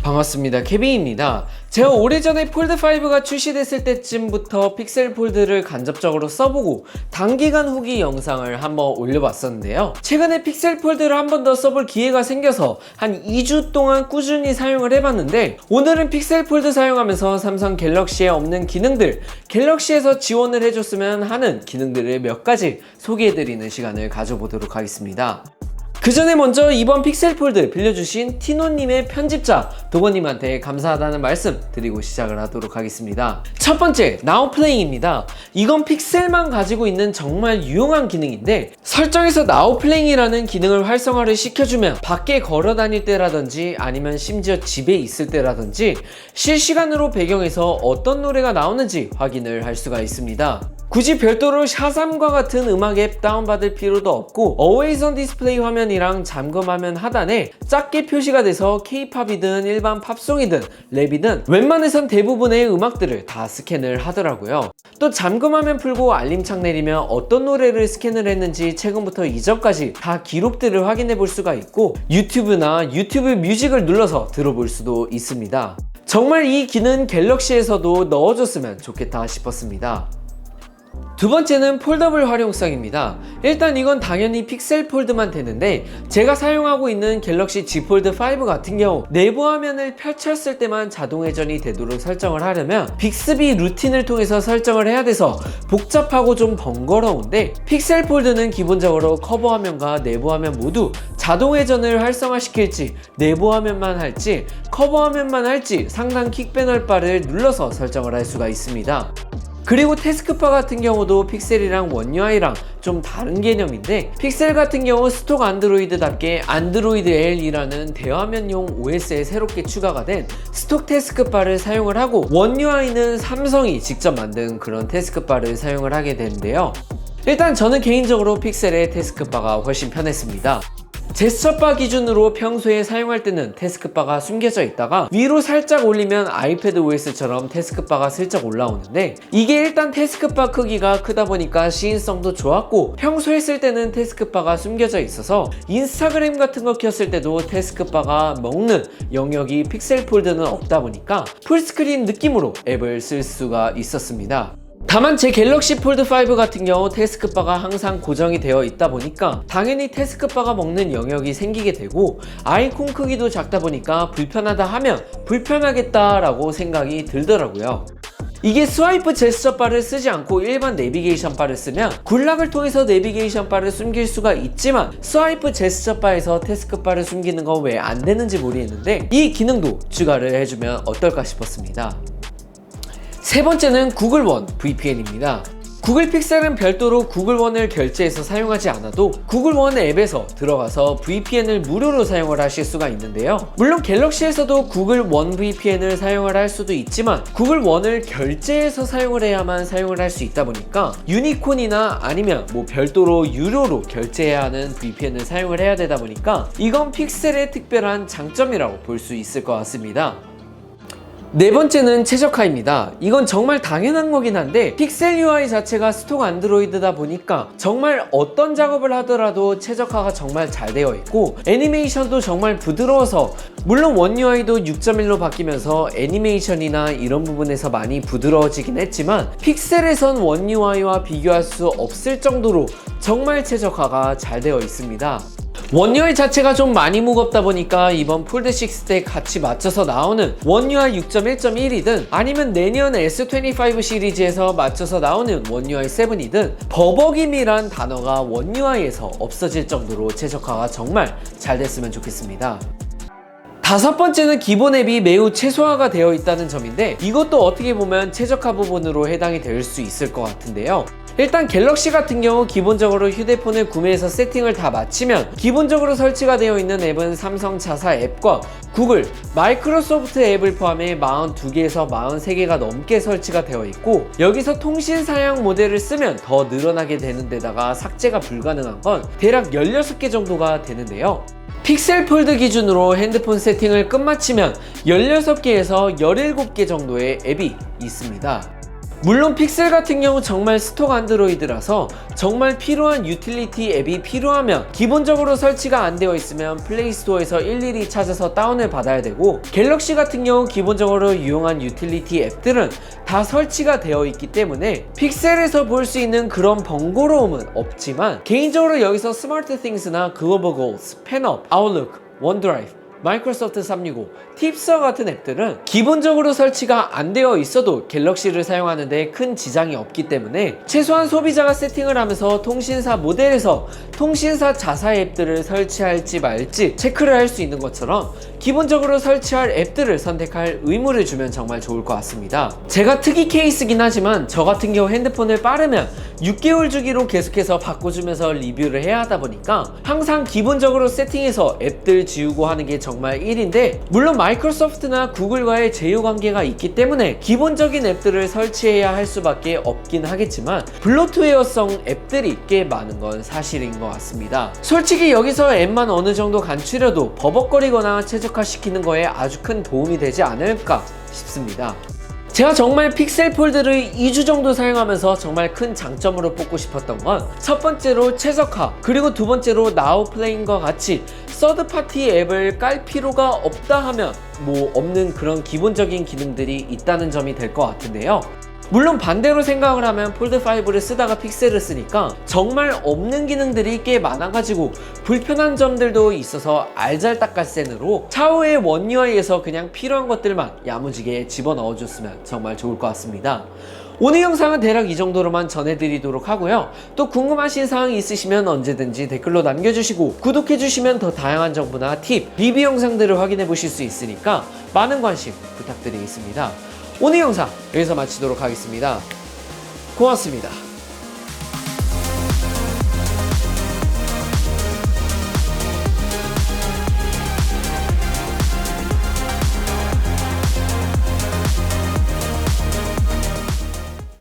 반갑습니다. 케빈입니다. 제가 오래전에 폴드5가 출시됐을 때쯤부터 픽셀 폴드를 간접적으로 써보고 단기간 후기 영상을 한번 올려봤었는데요. 최근에 픽셀 폴드를 한 번 더 써볼 기회가 생겨서 한 2주 동안 꾸준히 사용을 해봤는데, 오늘은 픽셀 폴드 사용하면서 삼성 갤럭시에 없는 기능들, 갤럭시에서 지원을 해줬으면 하는 기능들을 몇 가지 소개해드리는 시간을 가져보도록 하겠습니다. 그 전에 먼저 이번 픽셀 폴드 빌려주신 티노님의 편집자 도건님한테 감사하다는 말씀 드리고 시작을 하도록 하겠습니다. 첫 번째, 나우 플레잉입니다. 이건 픽셀만 가지고 있는 정말 유용한 기능인데, 설정에서 나우 플레잉이라는 기능을 활성화를 시켜주면 밖에 걸어 다닐 때라든지 아니면 심지어 집에 있을 때라든지 실시간으로 배경에서 어떤 노래가 나오는지 확인을 할 수가 있습니다. 굳이 별도로 샤잠과 같은 음악 앱 다운받을 필요도 없고, Always on Display 화면이랑 잠금 화면 하단에 작게 표시가 돼서 K-팝이든 일반 팝송이든 랩이든 웬만해선 대부분의 음악들을 다 스캔을 하더라고요. 또 잠금 화면 풀고 알림창 내리면 어떤 노래를 스캔을 했는지 최근부터 이전까지 다 기록들을 확인해 볼 수가 있고, 유튜브나 유튜브 뮤직을 눌러서 들어볼 수도 있습니다. 정말 이 기능 갤럭시에서도 넣어줬으면 좋겠다 싶었습니다. 두 번째는 폴더블 활용성입니다. 일단 이건 당연히 픽셀 폴드만 되는데, 제가 사용하고 있는 갤럭시 Z 폴드 5 같은 경우 내부 화면을 펼쳤을 때만 자동 회전이 되도록 설정을 하려면 빅스비 루틴을 통해서 설정을 해야 돼서 복잡하고 좀 번거로운데, 픽셀 폴드는 기본적으로 커버 화면과 내부 화면 모두 자동 회전을 활성화시킬지 내부 화면만 할지 커버 화면만 할지 상단 킥 패널 바를 눌러서 설정을 할 수가 있습니다. 그리고 태스크바 같은 경우도 픽셀이랑 원 UI랑 좀 다른 개념인데, 픽셀 같은 경우 스톡 안드로이드답게 안드로이드 L이라는 대화면용 OS에 새롭게 추가가 된 스톡 태스크바를 사용을 하고, 원 UI는 삼성이 직접 만든 그런 태스크바를 사용을 하게 되는데요. 일단 저는 개인적으로 픽셀의 태스크바가 훨씬 편했습니다. 제스처바 기준으로 평소에 사용할 때는 태스크바가 숨겨져 있다가 위로 살짝 올리면 아이패드 OS처럼 태스크바가 슬쩍 올라오는데, 이게 일단 태스크바 크기가 크다 보니까 시인성도 좋았고, 평소에 쓸 때는 태스크바가 숨겨져 있어서 인스타그램 같은 거 켰을 때도 태스크바가 먹는 영역이 픽셀 폴드는 없다 보니까 풀스크린 느낌으로 앱을 쓸 수가 있었습니다. 다만 제 갤럭시 폴드 5 같은 경우 태스크바가 항상 고정이 되어 있다 보니까 당연히 태스크바가 먹는 영역이 생기게 되고, 아이콘 크기도 작다 보니까 불편하다 하면 불편하겠다라고 생각이 들더라고요. 이게 스와이프 제스처 바를 쓰지 않고 일반 내비게이션 바를 쓰면 굴락을 통해서 내비게이션 바를 숨길 수가 있지만, 스와이프 제스처 바에서 태스크 바를 숨기는 건 왜 안 되는지 모르겠는데, 이 기능도 추가를 해주면 어떨까 싶었습니다. 세 번째는 구글 원 VPN입니다. 구글 픽셀은 별도로 구글 원을 결제해서 사용하지 않아도 구글 원 앱에서 들어가서 VPN을 무료로 사용을 하실 수가 있는데요. 물론 갤럭시에서도 구글 원 VPN을 사용을 할 수도 있지만, 구글 원을 결제해서 사용을 해야만 사용을 할 수 있다 보니까 유니콘이나 아니면 별도로 유료로 결제해야 하는 VPN을 사용을 해야 되다 보니까 이건 픽셀의 특별한 장점이라고 볼 수 있을 것 같습니다. 네 번째는 최적화입니다. 이건 정말 당연한 거긴 한데, 픽셀 UI 자체가 스톡 안드로이드다 보니까 정말 어떤 작업을 하더라도 최적화가 정말 잘 되어 있고, 애니메이션도 정말 부드러워서, 물론 원 UI도 6.1로 바뀌면서 애니메이션이나 이런 부분에서 많이 부드러워지긴 했지만 픽셀에선 원 UI와 비교할 수 없을 정도로 정말 최적화가 잘 되어 있습니다. 원 UI 자체가 좀 많이 무겁다 보니까 이번 폴드6 때 같이 맞춰서 나오는 원 UI 6.1.1이든 아니면 내년 S25 시리즈에서 맞춰서 나오는 원 UI 7이든 버벅임이란 단어가 원 UI에서 없어질 정도로 최적화가 정말 잘 됐으면 좋겠습니다. 다섯 번째는 기본 앱이 매우 최소화가 되어 있다는 점인데, 이것도 어떻게 보면 최적화 부분으로 해당이 될 수 있을 것 같은데요. 일단 갤럭시 같은 경우 기본적으로 휴대폰을 구매해서 세팅을 다 마치면 기본적으로 설치가 되어 있는 앱은 삼성 자사 앱과 구글, 마이크로소프트 앱을 포함해 42개에서 43개가 넘게 설치가 되어 있고, 여기서 통신 사양 모델을 쓰면 더 늘어나게 되는 데다가 삭제가 불가능한 건 대략 16개 정도가 되는데요. 픽셀 폴드 기준으로 핸드폰 세팅을 끝마치면 16개에서 17개 정도의 앱이 있습니다. 물론 픽셀 같은 경우 정말 스톡 안드로이드라서 정말 필요한 유틸리티 앱이 필요하면 기본적으로 설치가 안 되어 있으면 플레이스토어에서 일일이 찾아서 다운을 받아야 되고, 갤럭시 같은 경우 기본적으로 유용한 유틸리티 앱들은 다 설치가 되어 있기 때문에 픽셀에서 볼 수 있는 그런 번거로움은 없지만, 개인적으로 여기서 스마트 띵스나 글로벌 골스, 펜업, 아웃룩, 원드라이브, 마이크로소프트 365, 팁서 같은 앱들은 기본적으로 설치가 안 되어 있어도 갤럭시를 사용하는데 큰 지장이 없기 때문에 최소한 소비자가 세팅을 하면서 통신사 모델에서 통신사 자사 앱들을 설치할지 말지 체크를 할 수 있는 것처럼 기본적으로 설치할 앱들을 선택할 의무를 주면 정말 좋을 것 같습니다. 제가 특이 케이스긴 하지만 저 같은 경우 핸드폰을 빠르면 6개월 주기로 계속해서 바꿔주면서 리뷰를 해야 하다 보니까 항상 기본적으로 세팅해서 앱들 지우고 하는 게 정말 일인데, 물론 마이크로소프트나 구글과의 제휴 관계가 있기 때문에 기본적인 앱들을 설치해야 할 수밖에 없긴 하겠지만 블로트웨어성 앱들이 꽤 많은 건 사실인 것 같습니다. 솔직히 여기서 앱만 어느 정도 간추려도 버벅거리거나 최적화시키는 거에 아주 큰 도움이 되지 않을까 싶습니다. 제가 정말 픽셀 폴드를 2주 정도 사용하면서 정말 큰 장점으로 뽑고 싶었던 건 첫 번째로 최적화, 그리고 두 번째로 나우 플레잉과 같이 서드파티 앱을 깔 필요가 없다 하면 없는 그런 기본적인 기능들이 있다는 점이 될 것 같은데요. 물론 반대로 생각을 하면 폴드5를 쓰다가 픽셀을 쓰니까 정말 없는 기능들이 꽤 많아가지고 불편한 점들도 있어서 알잘딱갈센으로 차후에 원 UI에서 그냥 필요한 것들만 야무지게 집어넣어줬으면 정말 좋을 것 같습니다. 오늘 영상은 대략 이 정도로만 전해드리도록 하고요. 또 궁금하신 사항이 있으시면 언제든지 댓글로 남겨주시고, 구독해주시면 더 다양한 정보나 팁, 리뷰 영상들을 확인해 보실 수 있으니까 많은 관심 부탁드리겠습니다. 오늘 영상 여기서 마치도록 하겠습니다. 고맙습니다.